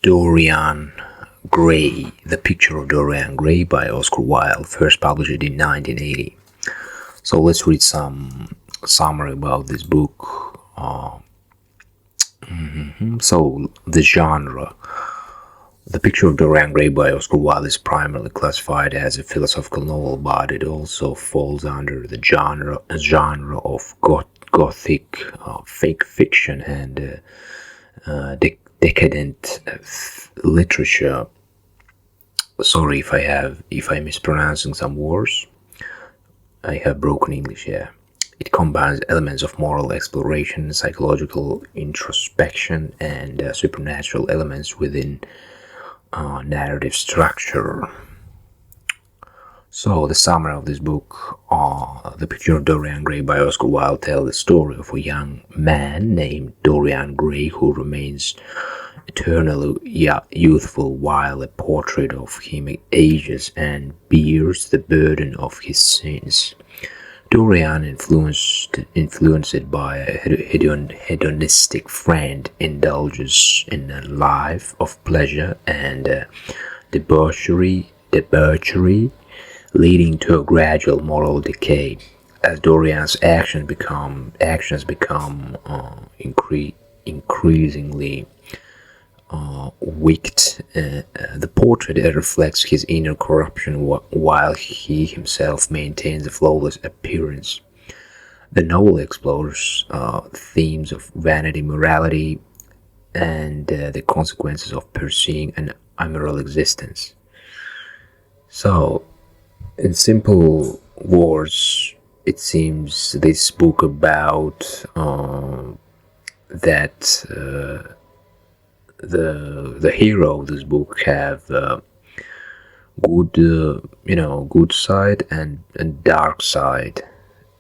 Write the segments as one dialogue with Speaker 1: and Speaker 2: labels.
Speaker 1: Dorian Gray, The Picture of Dorian Gray by Oscar Wilde, first published in 1980. So let's read some summary about this book. So the genre. The Picture of Dorian Gray by Oscar Wilde is primarily classified as a philosophical novel, but it also falls under the genre of gothic fake fiction and decadent literature. Sorry if I'm mispronouncing some words. I have broken English here. It combines elements of moral exploration, psychological introspection, and supernatural elements within narrative structure. So the summary of this book, The Picture of Dorian Gray by Oscar Wilde, tells the story of a young man named Dorian Gray who remains eternally youthful while a portrait of him ages and bears the burden of his sins. Dorian, influenced by a hedonistic friend, indulges in a life of pleasure and debauchery, leading to a gradual moral decay. As Dorian's actions become increasingly wicked, the portrait reflects his inner corruption while he himself maintains a flawless appearance. The novel explores themes of vanity, morality, and the consequences of pursuing an immoral existence. So, in simple words, it seems this book about that the hero of this book have good good side and dark side,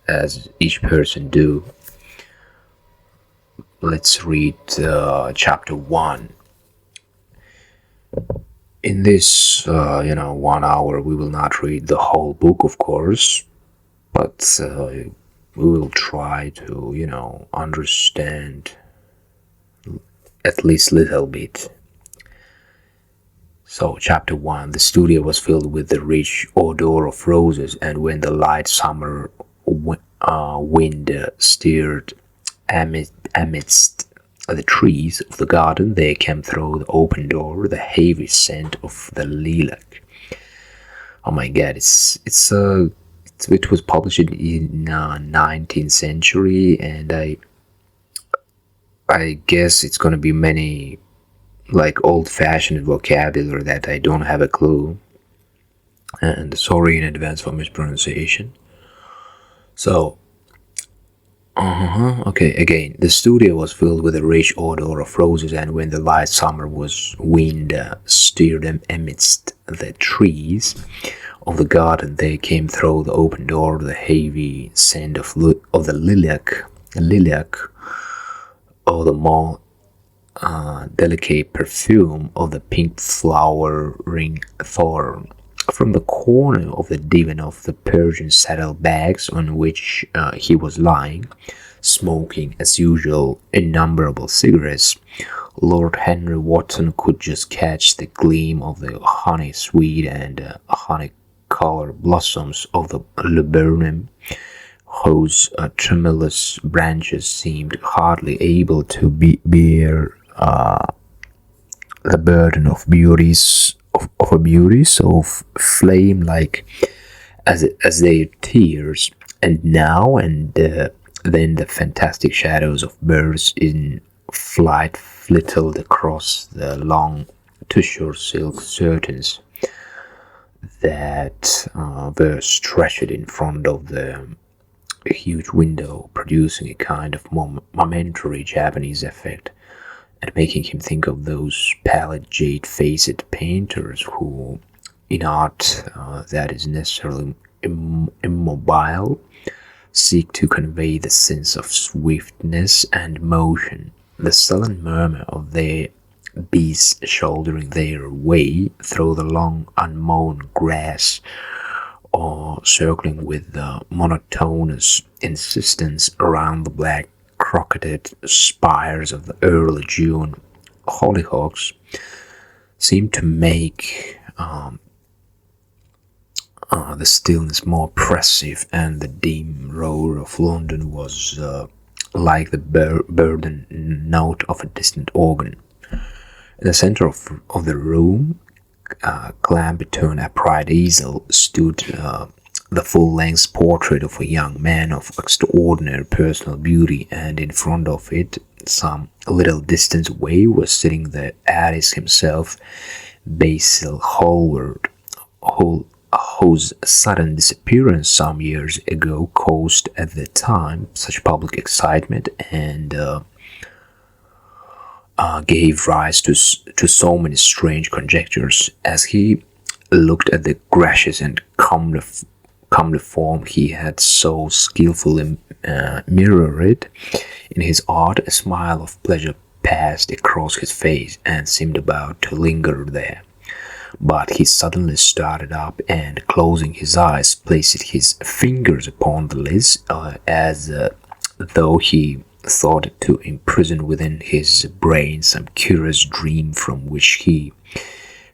Speaker 1: as each person do. Let's read chapter 1. In this 1 hour we will not read the whole book, of course, but we will try to understand at least a little bit. So, chapter 1. The studio was filled with the rich odor of roses, and when the light summer wind stirred amidst the trees of the garden, there came through the open door the heavy scent of the lilac. Oh my God! It was published in 19th century, and I guess it's gonna be many like old-fashioned vocabulary that I don't have a clue. And sorry in advance for mispronunciation. So, okay, again, the studio was filled with a rich odor of roses, and when the light summer wind stirred them amidst the trees of the garden, there came through the open door the heavy scent of the lilac, or the more delicate perfume of the pink flowering thorn. From the corner of the divan of the Persian saddlebags on which he was lying, smoking as usual innumerable cigarettes, Lord Henry Wotton could just catch the gleam of the honey-sweet and honey-colored blossoms of the laburnum, whose tremulous branches seemed hardly able to bear the burden of beauties of flame like as their tears, and now and then the fantastic shadows of birds in flight flitted across the long tissue silk curtains that were stretched in front of the huge window, producing a kind of momentary Japanese effect, and making him think of those pallid jade-faced painters who, in art that is necessarily immobile, seek to convey the sense of swiftness and motion. The sullen murmur of their beasts shouldering their way through the long unmown grass, or circling with monotonous insistence around the black crocketed spires of the early June hollyhocks seemed to make the stillness more oppressive, and the dim roar of London was like the burdened note of a distant organ. In the center of the room, clamped between a upright easel, stood the full-length portrait of a young man of extraordinary personal beauty, and in front of it, some little distance away, was sitting the artist himself, Basil Hallward, whose sudden disappearance some years ago caused at the time such public excitement and gave rise to so many strange conjectures. As he looked at the gracious and comely form he had so skillfully mirrored in his art, a smile of pleasure passed across his face and seemed about to linger there. But he suddenly started up and, closing his eyes, placed his fingers upon the lids as though he thought to imprison within his brain some curious dream from which he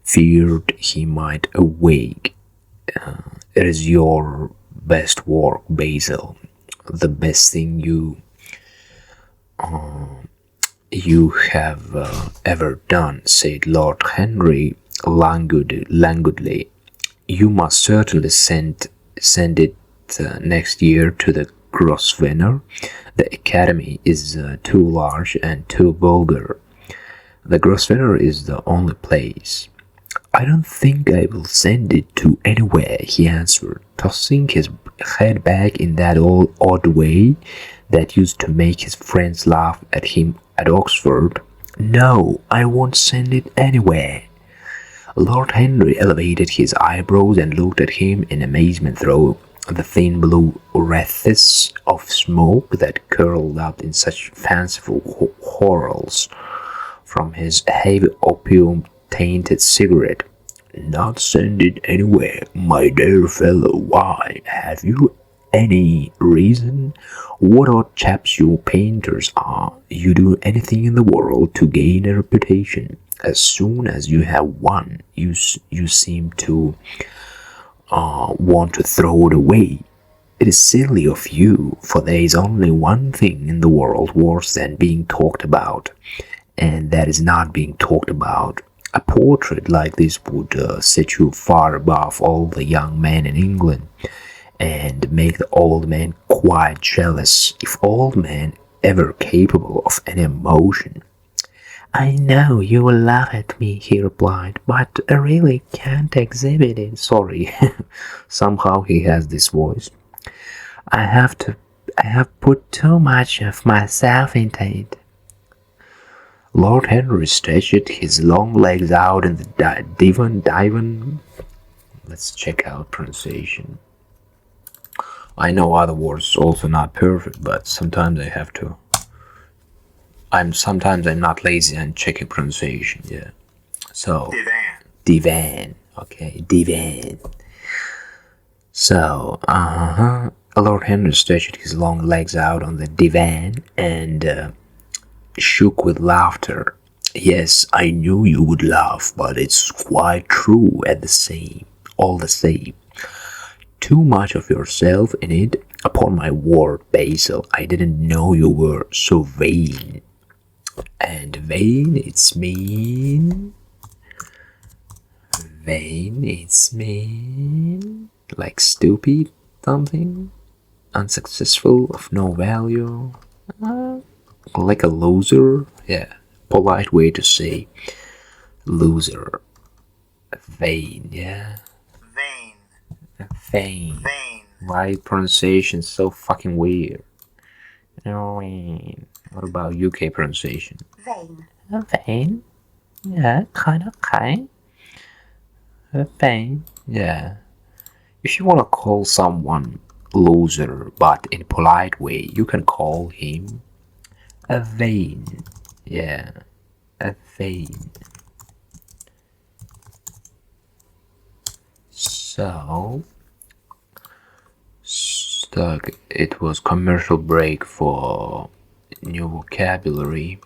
Speaker 1: feared he might awake. It is your best work, Basil. The best thing you have ever done, said Lord Henry languidly. You must certainly send it next year to the Grosvenor. The Academy is too large and too vulgar. The Grosvenor is the only place. I don't think I will send it to anywhere, he answered, tossing his head back in that odd way that used to make his friends laugh at him at Oxford. No, I won't send it anywhere. Lord Henry elevated his eyebrows and looked at him in amazement through the thin blue wreaths of smoke that curled up in such fanciful whorls from his heavy opium-tainted cigarette. Not send it anywhere, my dear fellow. Why? Have you any reason? What odd chaps you painters are. You do anything in the world to gain a reputation. As soon as you have one, you seem to want to throw it away. It is silly of you, for there is only one thing in the world worse than being talked about, and that is not being talked about. A portrait like this would set you far above all the young men in England, and make the old men quite jealous, if old men ever capable of any emotion. I know you will laugh at me, he replied, but I really can't exhibit it. Sorry, somehow he has this voice. I have put too much of myself into it. Lord Henry stretched his long legs out in the divan. Let's check out pronunciation. I know other words also not perfect, but sometimes I have to. I'm not lazy and checking pronunciation. Yeah. So divan. Okay, divan. So Lord Henry stretched his long legs out on the divan and shook with laughter. Yes, I knew you would laugh, but it's quite true all the same. Too much of yourself in it. Upon my word, Basil, I didn't know you were so vain. And vain, it's mean. Vain, it's mean. Like stupid, something. Unsuccessful, of no value. Like a loser. Yeah, polite way to say loser. Vain, yeah. Vain. Why pronunciation is so fucking weird? What about UK pronunciation?
Speaker 2: Vain.
Speaker 1: Vain? Yeah, kind of okay. Vain? Yeah. If you want to call someone loser, but in a polite way, you can call him a vain. Yeah, a vain. So, it was commercial break for new vocabulary.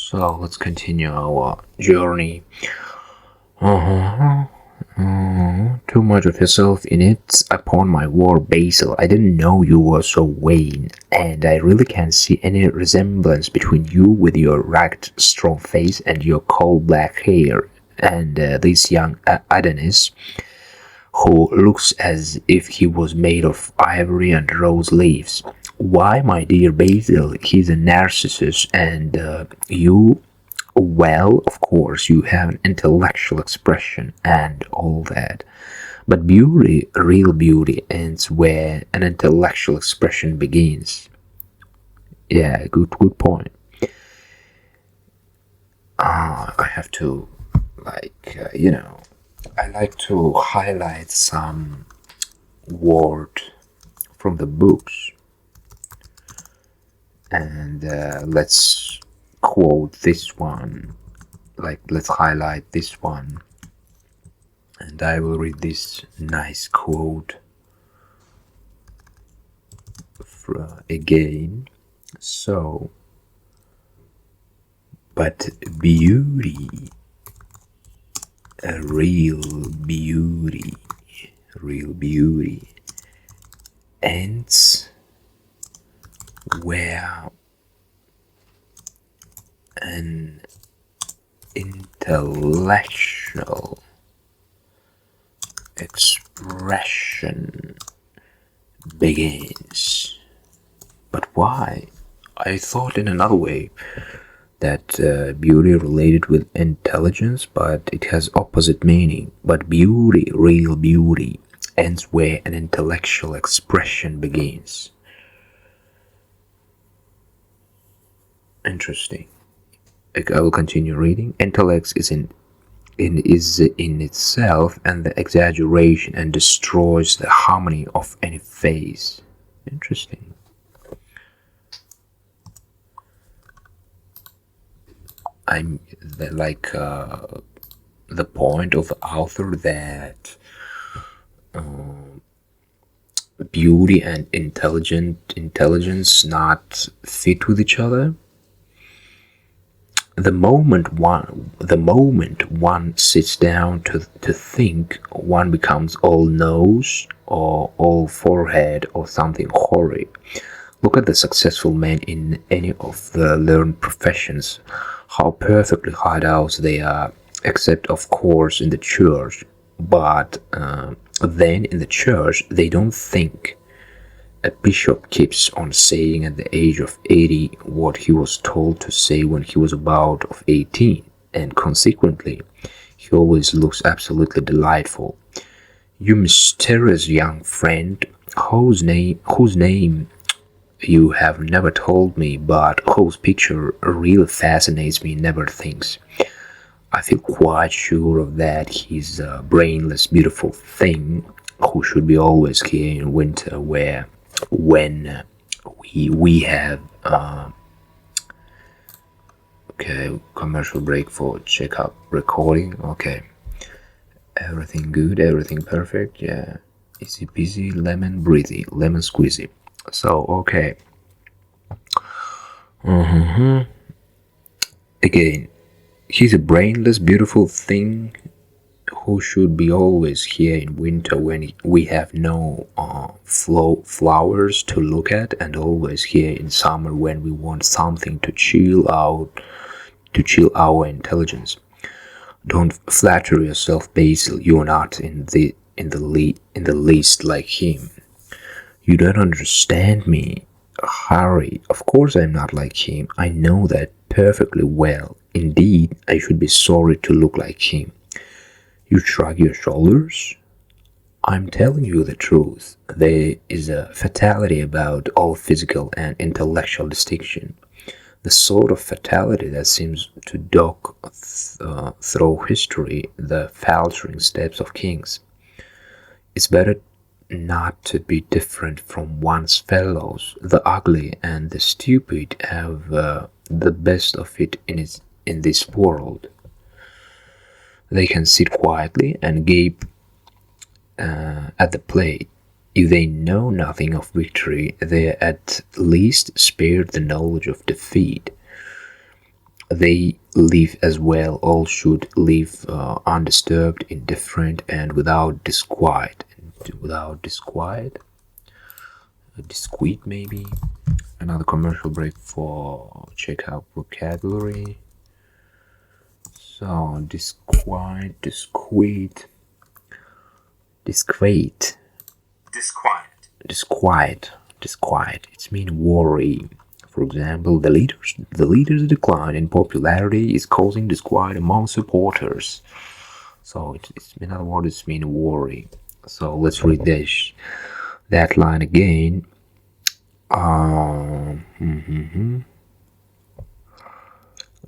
Speaker 1: So let's continue our journey. Uh-huh. Too much of yourself in it. Upon my word, Basil, I didn't know you were so vain, and I really can't see any resemblance between you with your ragged, strong face and your coal black hair, and this young Adonis, who looks as if he was made of ivory and rose leaves. Why, my dear Basil, he's a narcissus, and you, well, of course, you have an intellectual expression and all that. But beauty, real beauty, ends where an intellectual expression begins. Yeah, good point. I have to, I like to highlight some word from the books, and let's quote this one. Let's highlight this one, and I will read this nice quote again. So, but beauty, a real beauty, ends where an intellectual expression begins. But why? I thought in another way that beauty related with intelligence, but it has opposite meaning. But beauty, real beauty, ends where an intellectual expression begins. Interesting. I will continue reading. Intellect is in itself and the exaggeration and destroys the harmony of any phase. Interesting. I'm like the point of the author that beauty and intelligence not fit with each other. The moment one sits down to think, one becomes all nose or all forehead or something horrid. Look at the successful men in any of the learned professions, how perfectly hard out they are, except of course in the church. But then in the church they don't think. A bishop keeps on saying at the age of 80 what he was told to say when he was about of 18, and consequently he always looks absolutely delightful. You mysterious young friend, whose name you have never told me, but whose picture really fascinates me, never thinks. I feel quite sure of that. He's a brainless, beautiful thing who should be always here in winter, when we have okay, commercial break for checkup recording. Okay, everything good, everything perfect. Yeah, easy peasy, lemon breezy, lemon squeezy. So okay. Again, he's a brainless, beautiful thing who should be always here in winter when we have no flowers to look at, and always here in summer when we want something to chill our intelligence. Don't flatter yourself, Basil. You are not in the least like him. You don't understand me, Harry. Of course I'm not like him. I know that perfectly well. Indeed, I should be sorry to look like him. You shrug your shoulders? I'm telling you the truth. There is a fatality about all physical and intellectual distinction. The sort of fatality that seems to dog through history the faltering steps of kings. It's better not to be different from one's fellows. The ugly and the stupid have the best of it in this world. They can sit quietly and gape at the play. If they know nothing of victory, they are at least spared the knowledge of defeat. They live as well. All should live undisturbed, indifferent, and without disquiet. Without disquiet, disquiet maybe. Another commercial break for check out vocabulary. So disquiet, disquiet, disquiet, disquiet, disquiet. It's mean worry. For example, the leader's decline in popularity is causing disquiet among supporters. So it's in other words, it's mean worry. So let's read that line again. The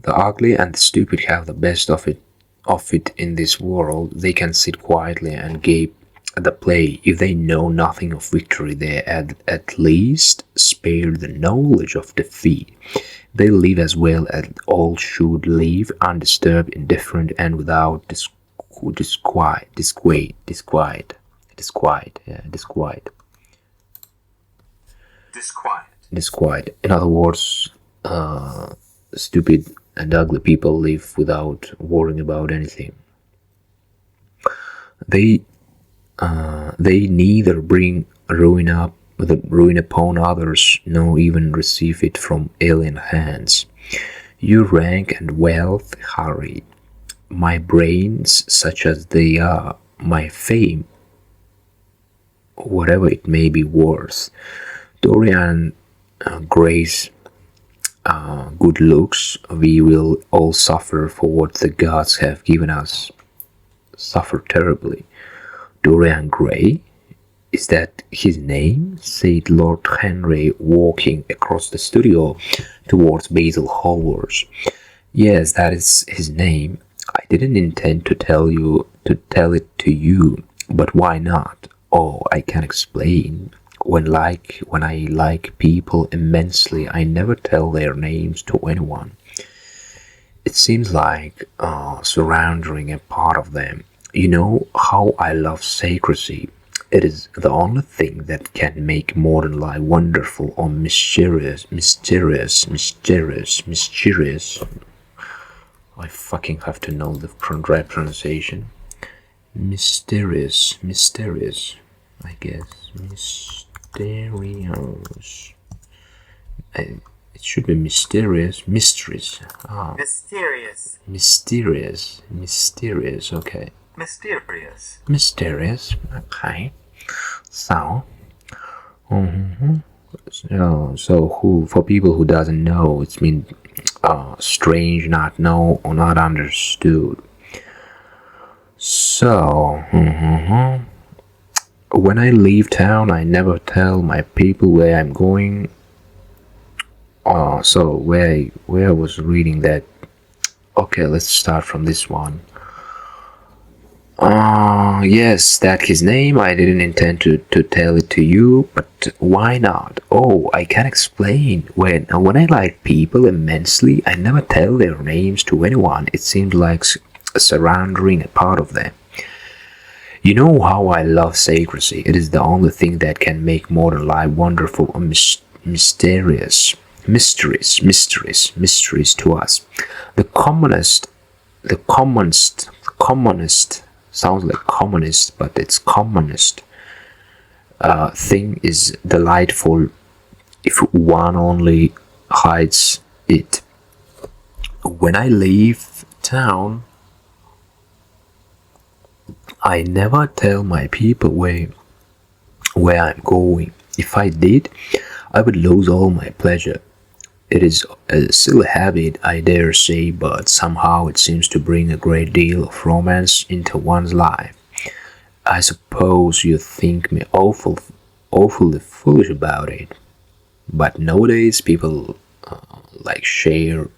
Speaker 1: ugly and the stupid have the best of it in this world. They can sit quietly and gape at the play. If they know nothing of victory, they at least spare the knowledge of defeat. They live as well as all should live, undisturbed, indifferent, and without disquiet. Disquiet. In other words, stupid and ugly people live without worrying about anything. They neither bring ruin upon others, nor even receive it from alien hands. Your rank and wealth hurry. My brains, such as they are, my fame, whatever it may be worth. Dorian Gray's good looks, we will all suffer for what the gods have given us. Suffer terribly. Dorian Gray? Is that his name? Said Lord Henry, walking across the studio towards Basil Hallward. Yes, that is his name. I didn't intend to tell it to you, but why not? Oh, I can explain. When I like people immensely, I never tell their names to anyone. It seems like surrendering a part of them. You know how I love secrecy. It is the only thing that can make modern life wonderful or mysterious. I fucking have to know the right pronunciation. Mysterious, I guess. Mysterious. It should be mysterious. Mysteries. Mysterious. Okay. Mysterious. Okay. So. So who, for people who doesn't know, it's mean strange, not know, or not understood. So. When I leave town, I never tell my people where I'm going. So where I was reading that. Okay, let's start from this one. Yes, that's his name. I didn't intend to tell it to you, but why not? Oh, I can explain. When I like people immensely, I never tell their names to anyone. It seems like surrendering a part of them. You know how I love secrecy. It is the only thing that can make modern life wonderful and mysterious. Mysteries to us. The commonest sounds like communist, but it's commonest thing is delightful if one only hides it. When I leave town, I never tell my people where I'm going. If I did, I would lose all my pleasure. It is a silly habit, I dare say, but somehow it seems to bring a great deal of romance into one's life. I suppose you think me awfully foolish about it, but nowadays people like share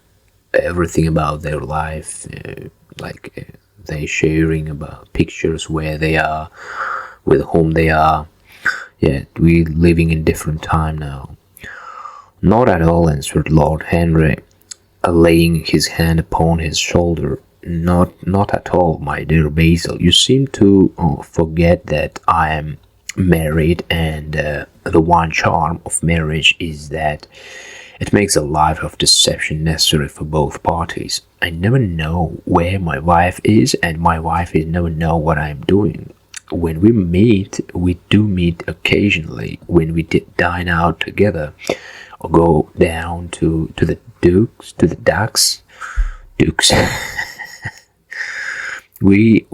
Speaker 1: everything about their life, they sharing about pictures where they are, with whom they are. Yeah, we're living in different time now. Not at all, answered Lord Henry, laying his hand upon his shoulder. Not at all, my dear Basil. You seem to forget that I am married, and the one charm of marriage is that It makes a life of deception necessary for both parties. I never know where my wife is, and my wife is never know what I'm doing. When we do meet occasionally. When we dine out together, or go down to the Dukes. We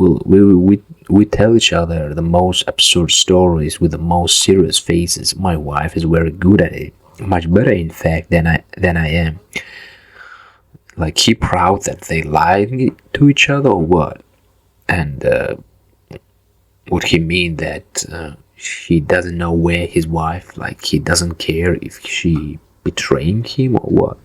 Speaker 1: tell each other the most absurd stories with the most serious faces. My wife is very good at it, much better, in fact, than I am. Like, he proud that they lie to each other or what? And would he mean that he doesn't know where his wife? Like, he doesn't care if she betraying him or what?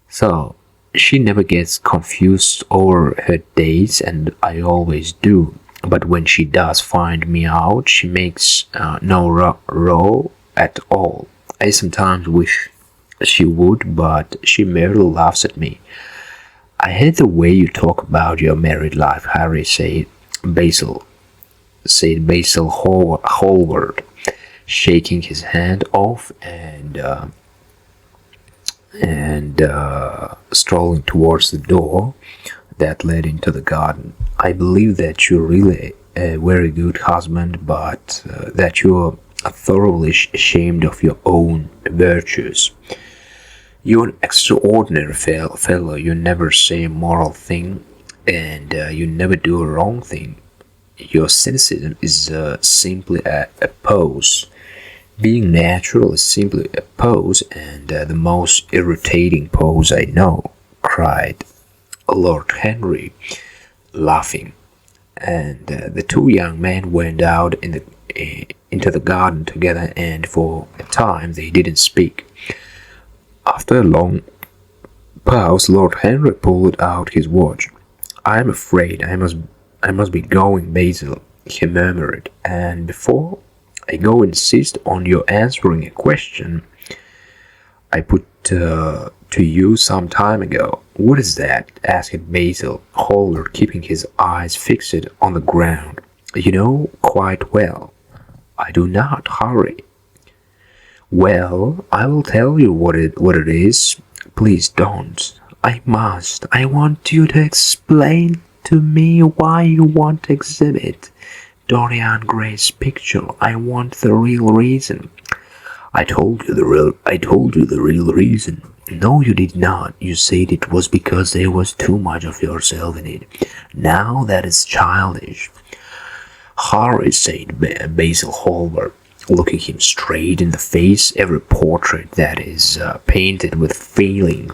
Speaker 1: So she never gets confused over her dates, and I always do. But when she does find me out, she makes no row at all. I sometimes wish she would, but she merely laughs at me. I hate the way you talk about your married life, Harry, Basil Hallward, shaking his hand off and strolling towards the door that led into the garden. I believe that you're really a very good husband, but that you're thoroughly ashamed of your own virtues. You're an extraordinary fellow. You never say a moral thing, and you never do a wrong thing. Your cynicism is simply a pose. Being natural is simply a pose, and the most irritating pose I know, cried Lord Henry, laughing. And the two young men went out into the garden together, and for a time they didn't speak. After a long pause, Lord Henry pulled out his watch. "I am afraid I must be going, Basil," he murmured, "and before I go insist on your answering a question I put to you some time ago." "What is that?" asked Basil Hallward, keeping his eyes fixed on the ground. "You know quite well." "I do not, Harry." "Well, I will tell you what it is." "Please don't." "I must. I want you to explain to me why you want to exhibit Dorian Gray's picture. I want the real reason." I told you the real reason." "No, you did not. You said it was because there was too much of yourself in it. Now that is childish." "Harry," said Basil Hallward, looking him straight in the face, "every portrait that is painted with feeling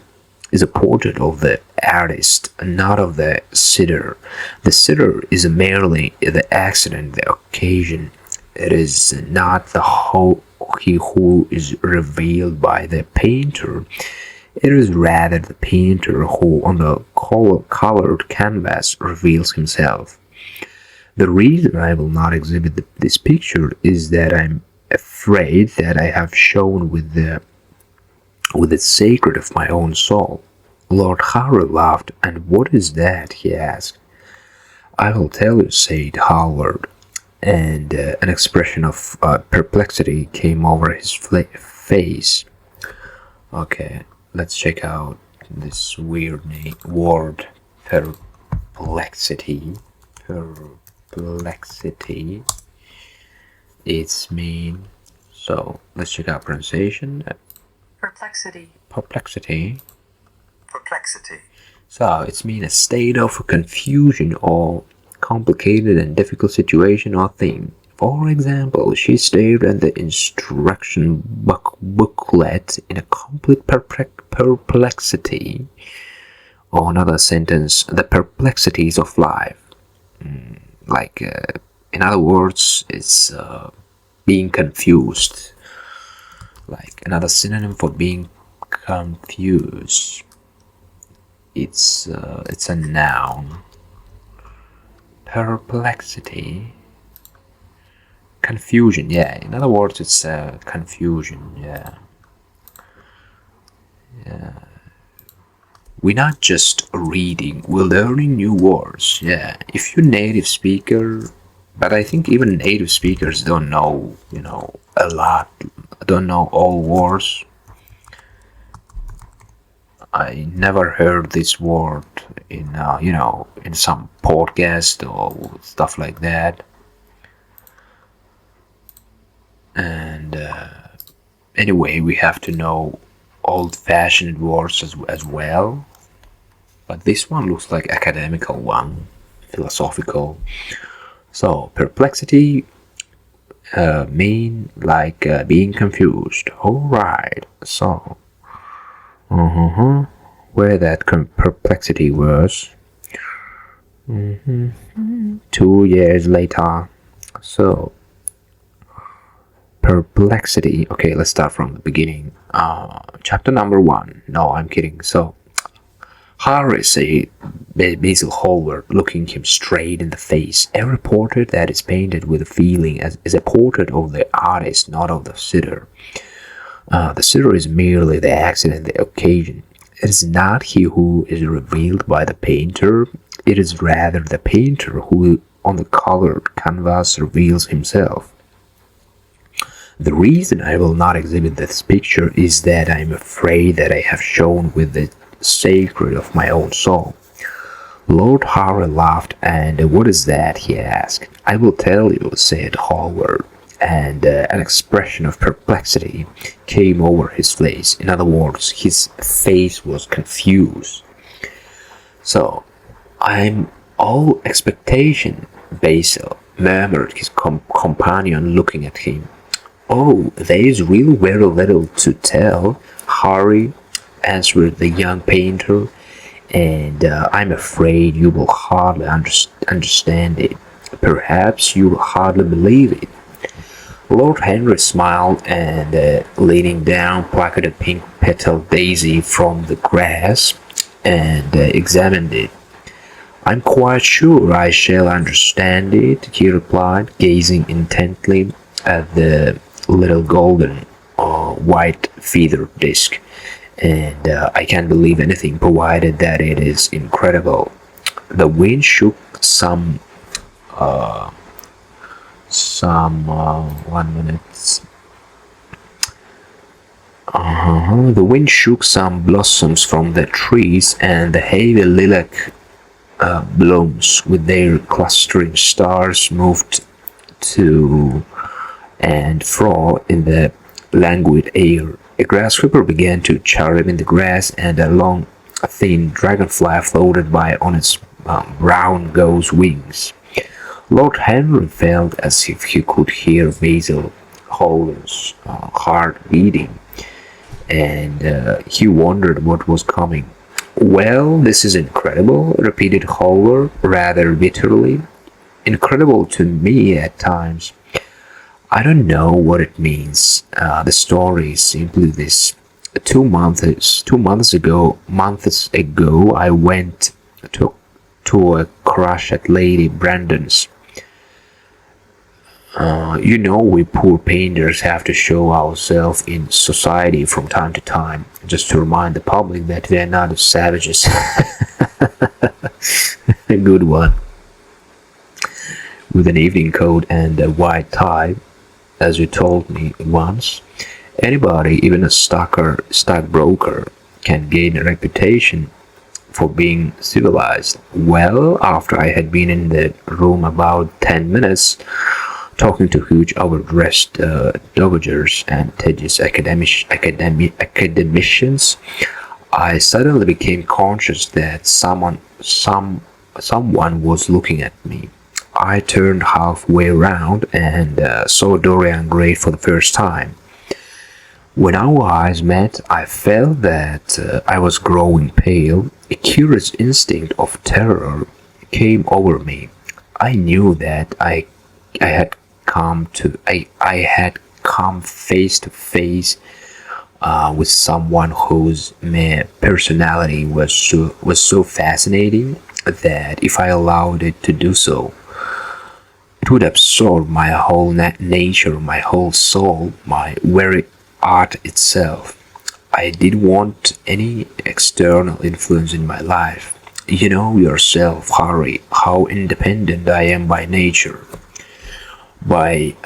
Speaker 1: is a portrait of the artist, not of the sitter. The sitter is merely the accident, the occasion. It is not he who is revealed by the painter. It is rather the painter who, on the colored canvas, reveals himself. The reason I will not exhibit this picture is that I'm afraid that I have shown with the sacred of my own soul." Lord Harry laughed. "And what is that?" he asked. "I will tell you," said Hallward, and an expression of perplexity came over his face. Okay, let's check out this weird word, perplexity. Perplexity. It's mean. So let's check out pronunciation.
Speaker 2: Perplexity.
Speaker 1: Perplexity.
Speaker 2: Perplexity.
Speaker 1: So it's mean a state of confusion or complicated and difficult situation or thing. For example, she stared at the instruction booklet in a complete perplexity. Or another sentence, the perplexities of life. In other words, it's being confused. Like another synonym for being confused. It's a noun. Perplexity. Confusion, yeah. In other words, it's confusion, yeah. We're not just reading, we're learning new words, yeah. If you're a native speaker, but I think even native speakers don't know, a lot, don't know all words. I never heard this word in in some podcast or stuff like that. And anyway, we have to know old-fashioned words as well. But this one looks like academical one, philosophical. So perplexity mean like being confused. All right. So where that perplexity was. 2 years later. So perplexity. Okay, let's start from the beginning. Chapter number 1. No, I'm kidding. So Harry said Basil Hallward, looking him straight in the face. Every portrait that is painted with a feeling is a portrait of the artist, not of the sitter. The sitter is merely the accident, the occasion. It is not he who is revealed by the painter. It is rather the painter who, on the colored canvas, reveals himself. The reason I will not exhibit this picture is that I am afraid that I have shown with the sacred of my own soul. Lord Harry laughed. And what is that? He asked. I will tell you, said Hallward, and an expression of perplexity came over his face. In other words, his face was confused. So, I'm all expectation, Basil, murmured his companion, looking at him. Oh, there is really very little to tell, Harry, answered the young painter, and I'm afraid you will hardly understand it. Perhaps you will hardly believe it. Lord Henry smiled and, leaning down, plucked a pink petal daisy from the grass and examined it. I'm quite sure I shall understand it, he replied, gazing intently at the little golden white feather disc. And I can't believe anything, provided that it is incredible. The wind shook some 1 minute. The wind shook some blossoms from the trees, and the heavy lilac blooms with their clustering stars moved to and fro in the languid air. A grasshopper began to chirp in the grass, and a long, thin dragonfly floated by on its brown gauze wings. Lord Henry felt as if he could hear Basil Hallward's heart beating, and he wondered what was coming. Well, this is incredible, repeated Hallward rather bitterly. Incredible to me at times. I don't know what it means. The story is simply this. 2 months ago, I went to a crush at Lady Brandon's. We poor painters have to show ourselves in society from time to time, just to remind the public that we are not savages. A good one. With an evening coat and a white tie, as you told me once, anybody, even a stockbroker, can gain a reputation for being civilized. Well, after I had been in the room about 10 minutes, talking to huge overdressed dowagers and tedious academicians, I suddenly became conscious that someone was looking at me. I turned halfway round and saw Dorian Gray for the first time. When our eyes met, I felt that I was growing pale. A curious instinct of terror came over me. I knew that I had come face to face with someone whose personality was so fascinating that if I allowed it to do so, it would absorb my whole nature, my whole soul, my very art itself. I didn't want any external influence in my life. You know yourself, Harry, how independent I am by nature. My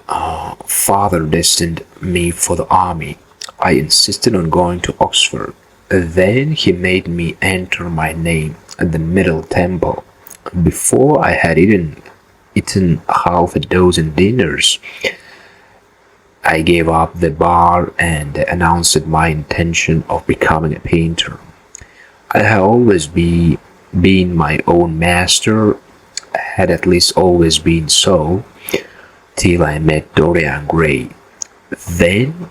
Speaker 1: father destined me for the army. I insisted on going to Oxford. Then he made me enter my name at the Middle Temple. Before I had eaten half a dozen dinners, I gave up the bar and announced my intention of becoming a painter. I had always been my own master, had at least always been so, till I met Dorian Gray. Then,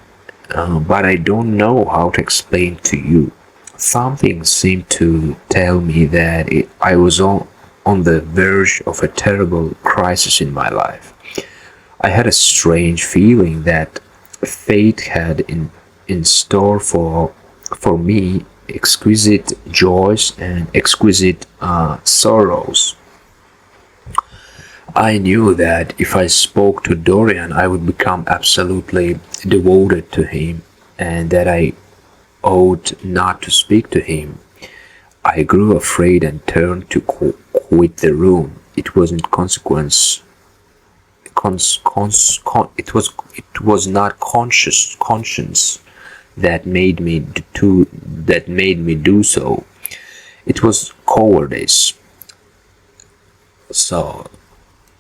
Speaker 1: but I don't know how to explain to you. Something seemed to tell me that I was on the verge of a terrible crisis in my life. I had a strange feeling that fate had in store for me exquisite joys and exquisite sorrows. I knew that if I spoke to Dorian, I would become absolutely devoted to him, and that I ought not to speak to him. I grew afraid and turned to quit the room. It wasn't consequence. It was not conscience that made me do so. It was cowardice. So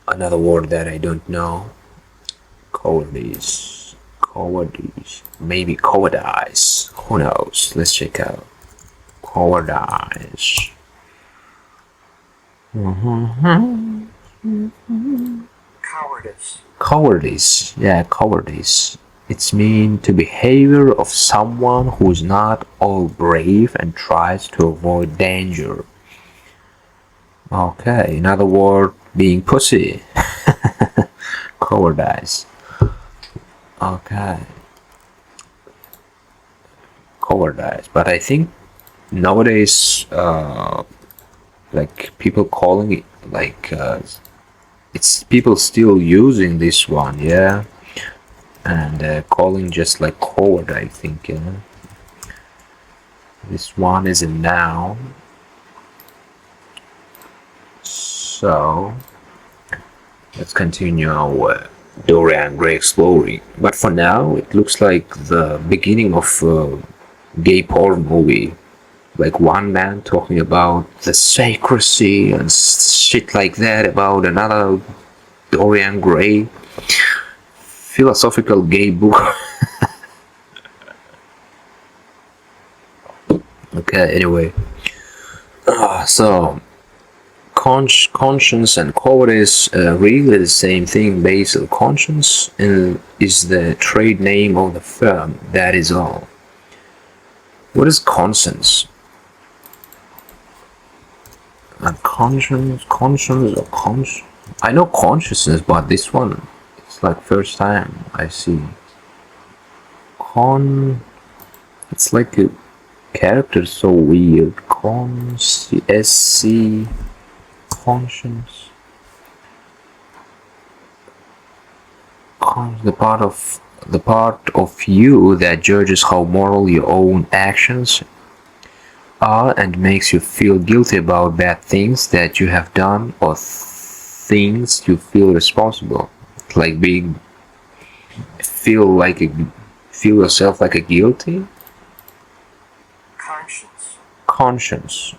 Speaker 1: another word that I don't know. Cowardice, maybe cowardice. Who knows? Let's check out cowardice. Cowardice, yeah, cowardice. It's mean to behavior of someone who is not all brave and tries to avoid danger. Okay, another word being pussy. Cowardice. Okay, cowardice. But I think nowadays, like people calling it like it's people still using this one, yeah, and calling just like coward. I think, yeah. This one is a noun, so let's continue our Dorian Gray exploring. But for now, it looks like the beginning of a gay porn movie. Like one man talking about the secrecy and shit like that about another Dorian Gray philosophical gay book. Okay, anyway. So conscience and cowardice really the same thing. Basil Conscience is the trade name of the firm. That is all. What is conscience? And conscience or I know consciousness, but this one it's like first time I see. It's like a character so weird. SC conscience. The part of you that judges how moral your own actions are and makes you feel guilty about bad things that you have done or things you feel responsible. Like feel yourself like a guilty. Conscience.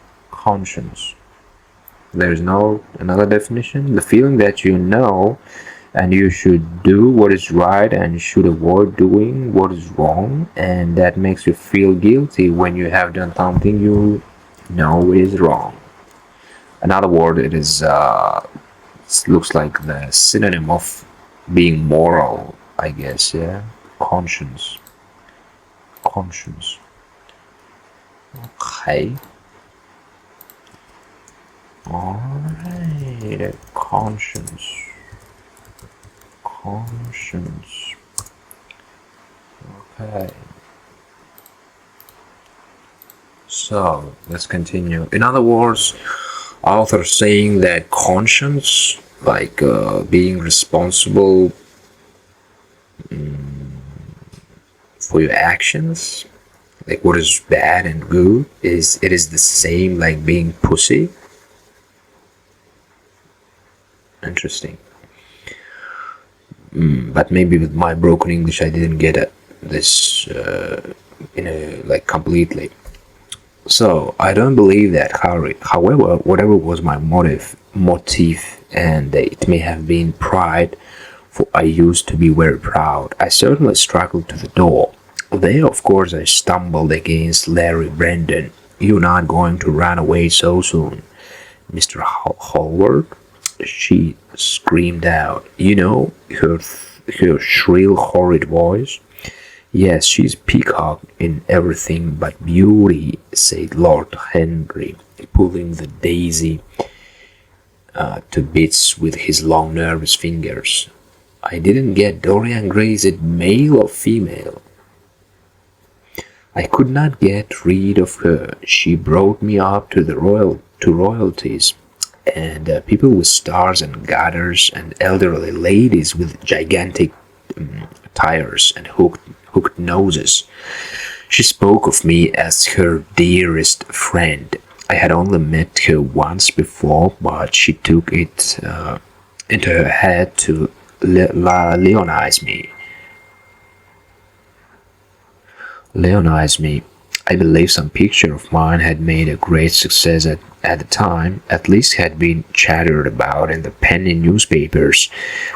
Speaker 1: There's no another definition. The feeling that you know and you should do what is right and should avoid doing what is wrong, and that makes you feel guilty when you have done something you know is wrong. Another word, it looks like the synonym of being moral, I guess, yeah. Conscience. Okay. Alright, conscience. Okay. So let's continue. In other words, author saying that conscience, like being responsible for your actions, like what is bad and good, is the same like being pussy. Interesting. But maybe with my broken English, I didn't get this like completely. So I don't believe that, Harry. However, whatever was my motive, and it may have been pride, for I used to be very proud. I certainly struggled to the door. There, of course, I stumbled against Larry Brandon. "You're not going to run away so soon, Mr. Hallward," she screamed out. You know, her shrill, horrid voice. "Yes, she's peacock in everything but beauty," said Lord Henry, pulling the daisy to bits with his long, nervous fingers. "I didn't get Dorian Gray. Is it male or female?" I could not get rid of her. She brought me up to royalties, and people with stars and garters, and elderly ladies with gigantic tires and hooked noses. She spoke of me as her dearest friend. I had only met her once before, but she took it into her head to Leonize me. I believe some picture of mine had made a great success at the time, at least had been chattered about in the penny newspapers,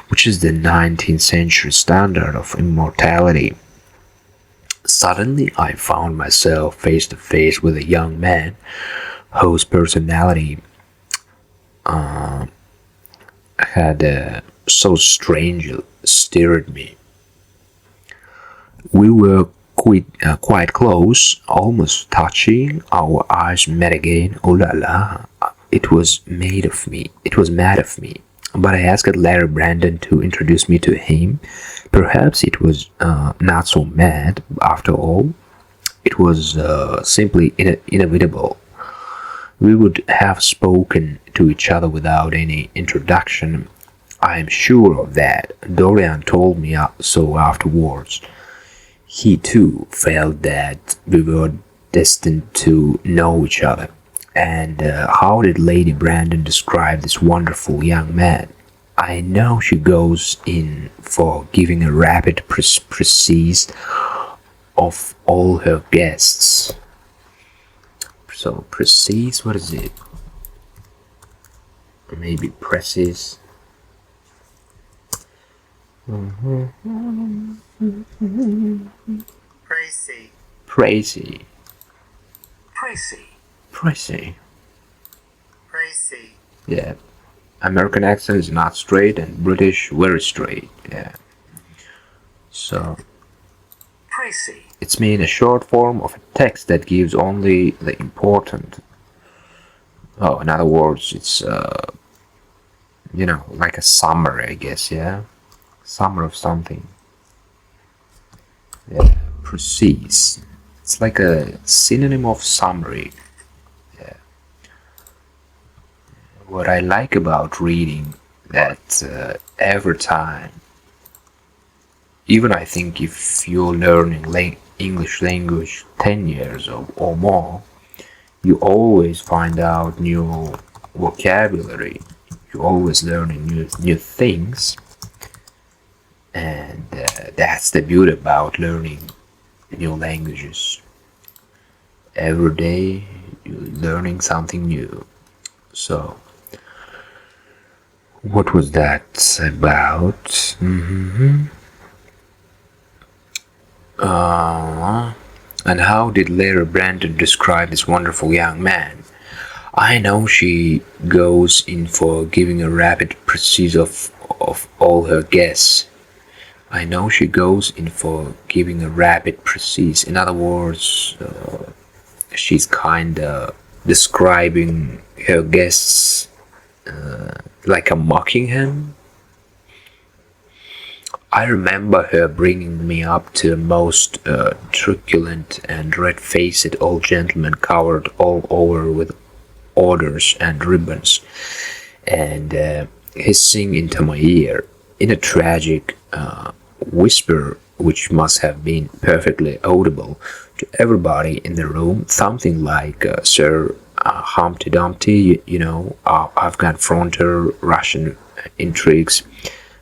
Speaker 1: which is the 19th century standard of immortality. Suddenly, I found myself face to face with a young man whose personality had so strangely stirred me. We were quite close, almost touching. Our eyes met again. Oh la la! It was made of me. It was mad of me. But I asked Larry Brandon to introduce me to him. Perhaps it was not so mad after all. It was simply inevitable. We would have spoken to each other without any introduction. I am sure of that. Dorian told me so afterwards. He too felt that we were destined to know each other. And how did Lady Brandon describe this wonderful young man? I know she goes in for giving a rapid precise of all her guests. So precise, what is it? Maybe precise.
Speaker 2: Praisey.
Speaker 1: Praisey.
Speaker 2: Praisey.
Speaker 1: Praisey.
Speaker 2: Praisey.
Speaker 1: Yeah. American accent is not straight, and British very straight. Yeah. So
Speaker 2: Praisey.
Speaker 1: it's mean a short form of a text that gives only the important. Oh, in other words, it's like a summary, I guess. Yeah, summary of something. Yeah, precise. It's like a synonym of summary. Yeah. What I like about reading that every time, even I think if you're learning English language 10 years or more, you always find out new vocabulary. You're always learning new things, and that's the beauty about learning new languages. Every day you're learning something new. So, what was that about? And how did Larry Brandon describe this wonderful young man? I know she goes in for giving a rapid precise of all her guests. I know she goes in for giving a rapid precise. In other words, she's kinda describing her guests like a mocking him. I remember her bringing me up to a most truculent and red-faced old gentleman covered all over with orders and ribbons, and hissing into my ear in a tragic whisper which must have been perfectly audible to everybody in the room, something like, "Sir Humpty Dumpty, I've got frontier Russian intrigues,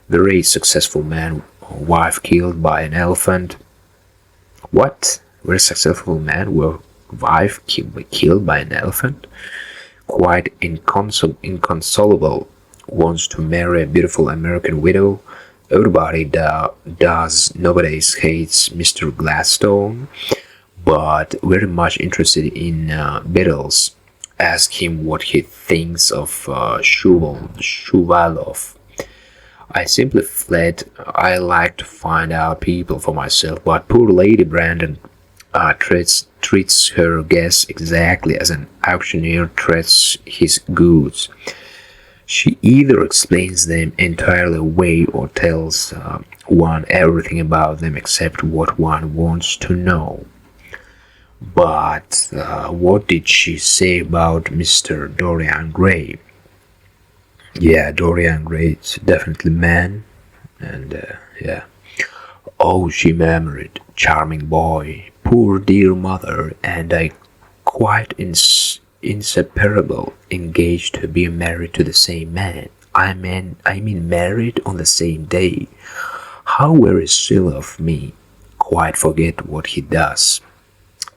Speaker 1: very successful man, wife killed by an elephant." What? Very successful man, wife killed by an elephant, quite inconsolable, wants to marry a beautiful American widow. Everybody does nowadays hates Mr. Gladstone, but very much interested in Beatles. Ask him what he thinks of Shuvalov. I simply fled. I like to find out people for myself, but poor Lady Brandon treats her guests exactly as an auctioneer treats his goods. She either explains them entirely away or tells one everything about them except what one wants to know. But what did she say about Mr. Dorian Gray? Yeah, Dorian Gray is definitely man, and yeah. Oh, she murmured, charming boy, poor dear mother, and I quite inseparable, engaged to be married to the same man. I mean married on the same day. How very silly of me. Quite forget what he does.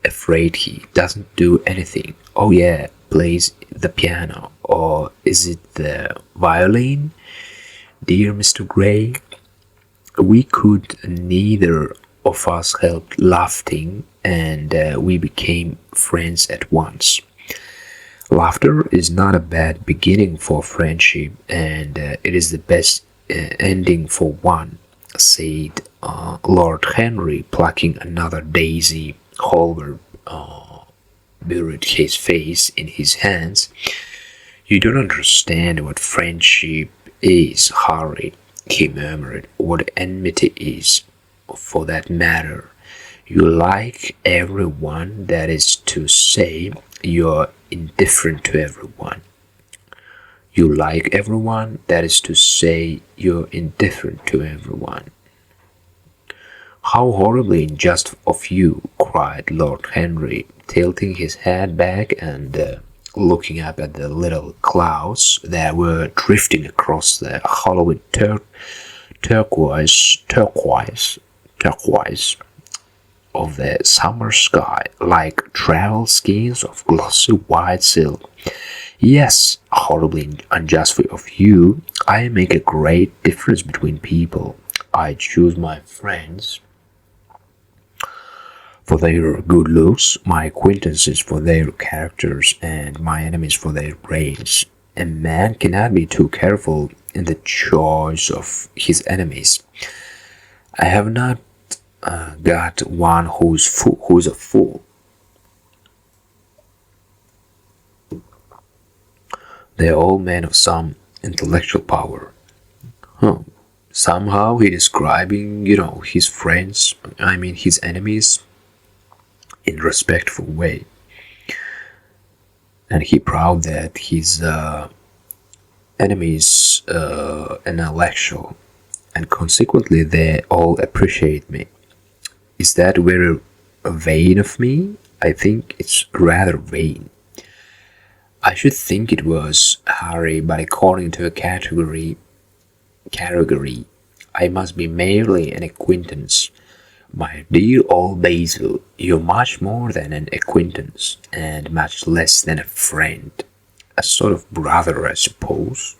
Speaker 1: Afraid he doesn't do anything. Oh yeah, plays the piano. Or is it the violin? Dear Mr. Gray, we could neither of us help laughing, and we became friends at once. Laughter is not a bad beginning for friendship, and it is the best ending for one, said Lord Henry, plucking another daisy. Holbert buried his face in his hands. You don't understand what friendship is, Harry, he murmured, what enmity is, for that matter. You like everyone, that is to say, you're indifferent to everyone. You like everyone, that is to say, you're indifferent to everyone. How horribly unjust of you, cried Lord Henry, tilting his head back and looking up at the little clouds that were drifting across the hollowed turquoise of the summer sky, like travel skeins of glossy white silk. Yes, horribly unjust of you. I make a great difference between people. I choose my friends for their good looks, my acquaintances for their characters, and my enemies for their brains. A man cannot be too careful in the choice of his enemies. I have not got one who's a fool. They're all men of some intellectual power. Huh. Somehow he describing, his friends, his enemies, in respectful way, and he proud that his enemies intellectual, and consequently they all appreciate me. Is that very vain of me? I think it's rather vain. I should think it was, Harry, but according to a category, I must be merely an acquaintance. My dear old Basil, you're much more than an acquaintance, and much less than a friend. A sort of brother, I suppose.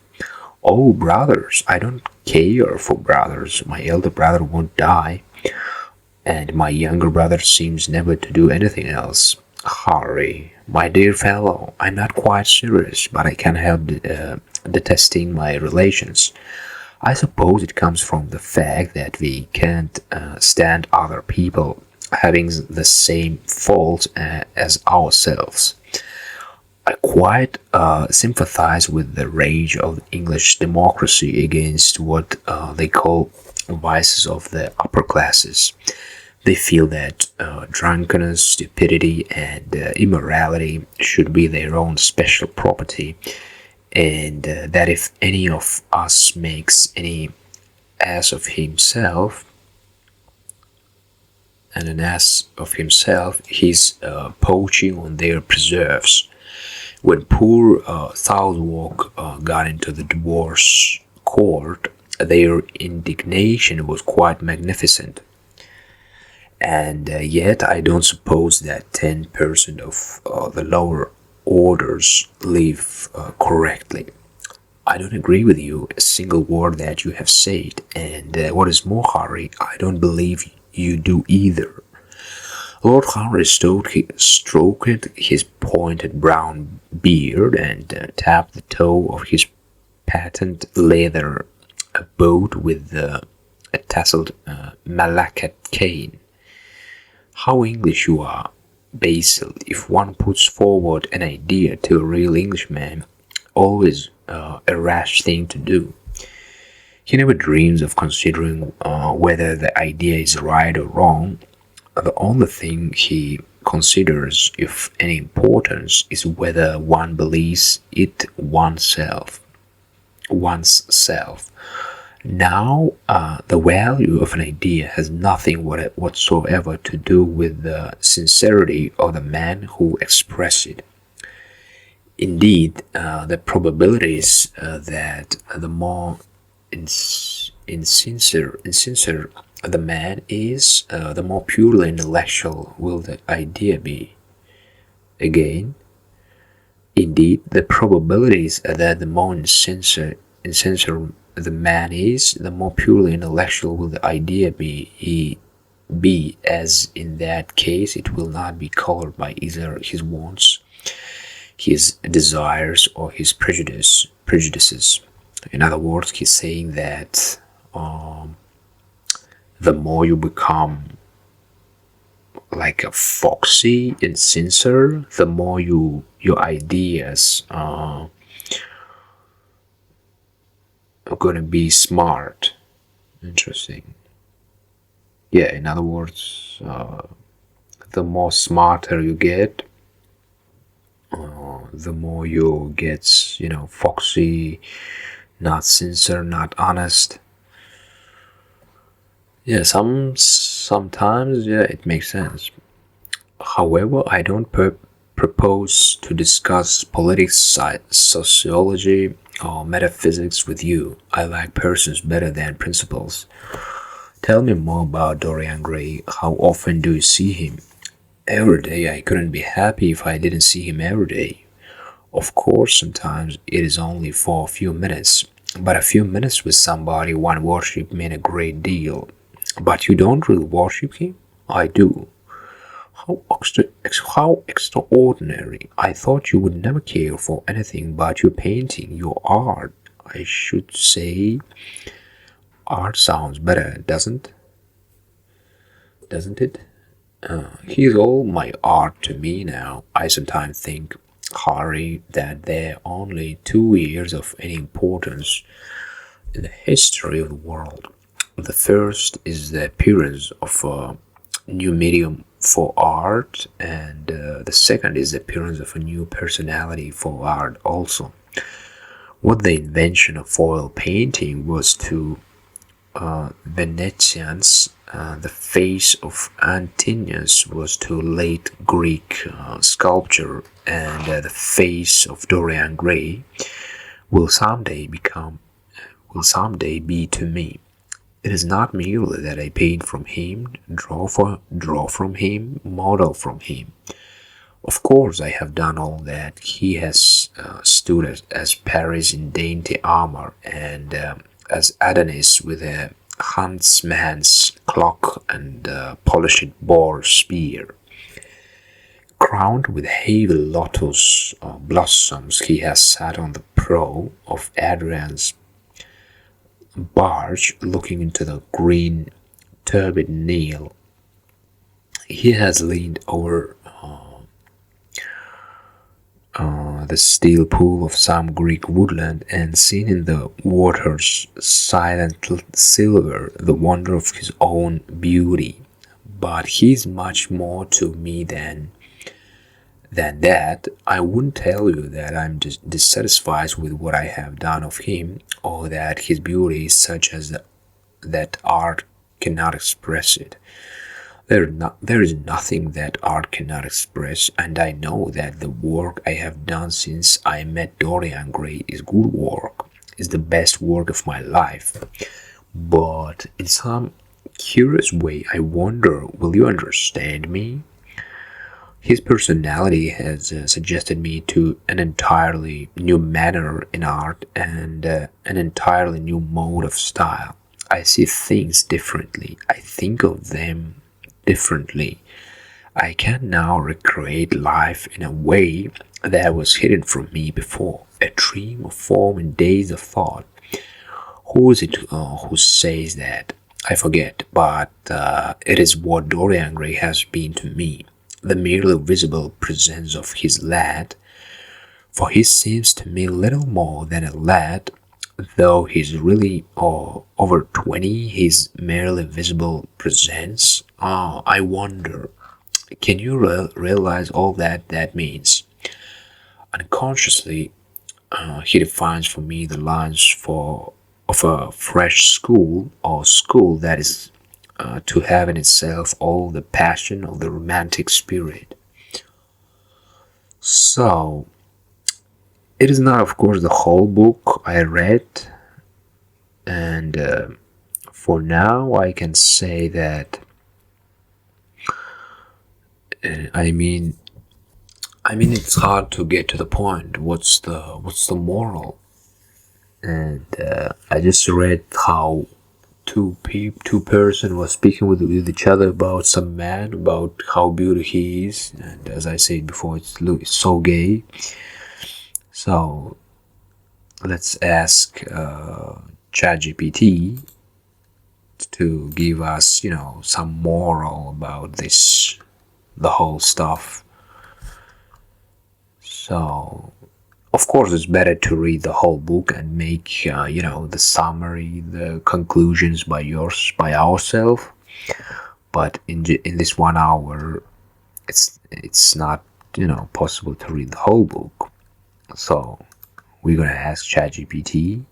Speaker 1: Oh, brothers, I don't care for brothers. My elder brother won't die, and my younger brother seems never to do anything else. Harry, my dear fellow, I'm not quite serious, but I can't help detesting my relations. I suppose it comes from the fact that we can't stand other people having the same faults as ourselves. I quite sympathize with the rage of English democracy against what they call vices of the upper classes. They feel that drunkenness, stupidity, and immorality should be their own special property, and that if any of us makes any ass of himself, and an ass of himself, he's poaching on their preserves. When poor Southwark got into the divorce court, their indignation was quite magnificent. And yet, I don't suppose that 10% of the lower orders live correctly. I don't agree with you a single word that you have said, and what is more, Harry, I don't believe you do either. Lord Harry stroked his pointed brown beard and tapped the toe of his patent leather boot with a tasseled malacca cane. How English you are, Basil. If one puts forward an idea to a real Englishman, always a rash thing to do. He never dreams of considering whether the idea is right or wrong. The only thing he considers, if any importance, is whether one believes it oneself. Now, the value of an idea has nothing whatsoever to do with the sincerity of the man who expresses it. Indeed, the probability is that the more insincere the man is, the more purely intellectual will the idea be. Again, indeed, the probability is that the more insincere the man is, the more purely intellectual will the idea be, as in that case it will not be colored by either his wants, his desires, or his prejudices. In other words, he's saying that the more you become like a foxy and sincere, the more your ideas are going to be smart. Interesting. Yeah, in other words, the more smarter you get, the more you get, foxy, not sincere, not honest. Yeah, sometimes, yeah, it makes sense. However, I don't propose to discuss politics, sociology, or metaphysics with you. I like persons better than principles. Tell me more about Dorian Gray. How often do you see him? Every day. I couldn't be happy if I didn't see him every day. Of course, sometimes it is only for a few minutes, but a few minutes with somebody one worship mean a great deal. But you don't really worship him? I do. How extraordinary. I thought you would never care for anything but your painting, your art. I should say art sounds better, doesn't it? He's all my art to me now. I sometimes think, Harry, that there are only 2 years of any importance in the history of the world. The first is the appearance of a new medium for art, and the second is the appearance of a new personality for art also. What the invention of oil painting was to Venetians, the face of Antinous was to late Greek sculpture, and the face of Dorian Gray will someday be to me. It is not merely that I paint from him, draw from him, model from him. Of course, I have done all that. He has stood as Paris in dainty armor, and as Adonis with a huntsman's cloak and polished boar spear. Crowned with heavy lotus blossoms, he has sat on the prow of Adrian's barge, looking into the green turbid Nile. He has leaned over the still pool of some Greek woodland and seen in the water's silent silver the wonder of his own beauty. But he is much more to me than that. I wouldn't tell you that I'm dissatisfied with what I have done of him, or that his beauty is such as that art cannot express it. There is nothing that art cannot express, and I know that the work I have done since I met Dorian Gray is good work, is the best work of my life. But in some curious way. I wonder, will you understand me? His personality has suggested me to an entirely new manner in art and an entirely new mode of style. I see things differently. I think of them differently. I can now recreate life in a way that was hidden from me before. A dream of form in days of thought. Who is it who says that? I forget, but it is what Dorian Gray has been to me. The merely visible presence of his lad, for he seems to me little more than a lad, though he's really over 20, his merely visible presence. I wonder, can you realize all that means? Unconsciously, he defines for me the lines for of a fresh school, or school that is to have in itself all the passion of the romantic spirit. So, it is not, of course, the whole book I read, and for now, I can say that. I mean, it's hard to get to the point. What's the moral? And I just read how two person was speaking with each other about some man, about how beautiful he is, and as I said before, it's so gay. So let's ask ChatGPT to give us, some moral about this, the whole stuff. So, of course, it's better to read the whole book and make, the summary, the conclusions by ourselves. But in this 1 hour, it's not, possible to read the whole book. So, we're gonna ask ChatGPT,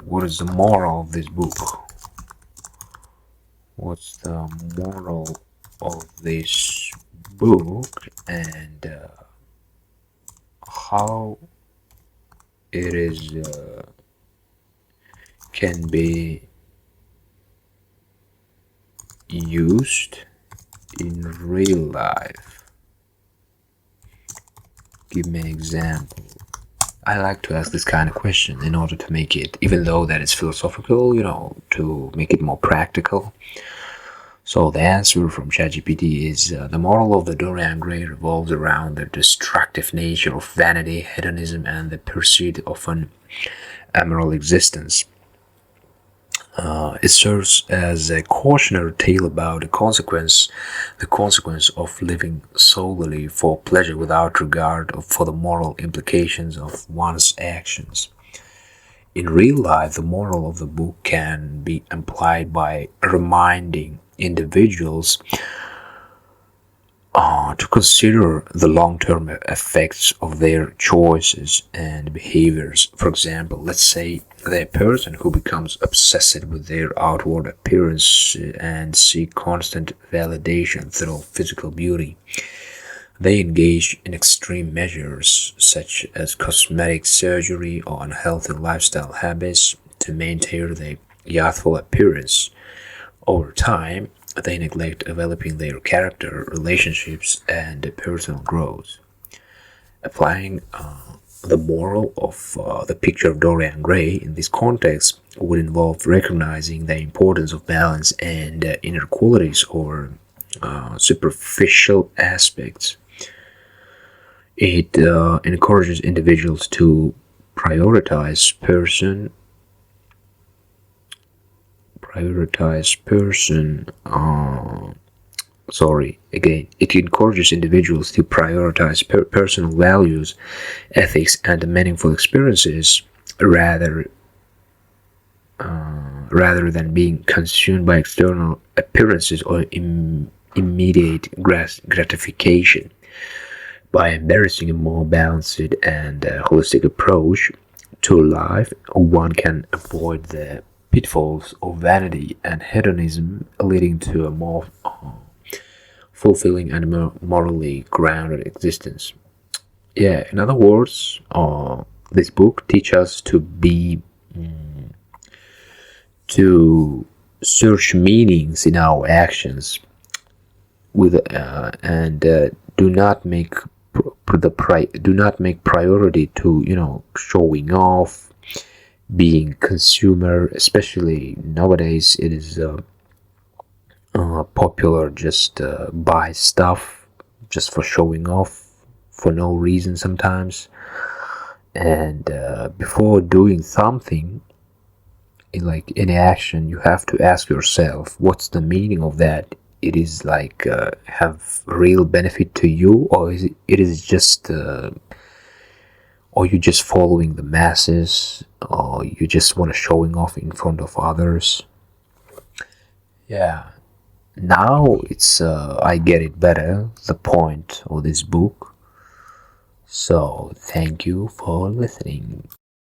Speaker 1: what is the moral of this book? What's the moral of this book, and how it is can be used in real life. Give me an example. I like to ask this kind of question in order to make it, even though that it's philosophical, to make it more practical. So the answer from ChatGPT is the moral of the Dorian Gray revolves around the destructive nature of vanity, hedonism, and the pursuit of an amoral existence. It serves as a cautionary tale about the consequence of living solely for pleasure without regard for the moral implications of one's actions. In real life, the moral of the book can be implied by reminding individuals to consider the long-term effects of their choices and behaviors. For example, let's say the person who becomes obsessed with their outward appearance and seek constant validation through physical beauty. They engage in extreme measures such as cosmetic surgery or unhealthy lifestyle habits to maintain their youthful appearance. Over time, they neglect developing their character, relationships, and personal growth. Applying the moral of the picture of Dorian Gray in this context would involve recognizing the importance of balance and inner qualities over superficial aspects. It encourages individuals to prioritize person it encourages individuals to prioritize personal values, ethics, and meaningful experiences rather than being consumed by external appearances or immediate gratification. By embracing a more balanced and holistic approach to life, one can avoid the pitfalls of vanity and hedonism, leading to a more fulfilling and more morally grounded existence. Yeah, in other words, this book teaches us to search meanings in our actions with and do not make priority to showing off, being consumer. Especially nowadays it is popular just buy stuff just for showing off for no reason sometimes. And before doing something in like any action, you have to ask yourself what's the meaning of that. It is like have real benefit to you, or it is just or you just following the masses, or you just want to showing off in front of others. Yeah, now it's I get it better, the point of this book. So thank you for listening.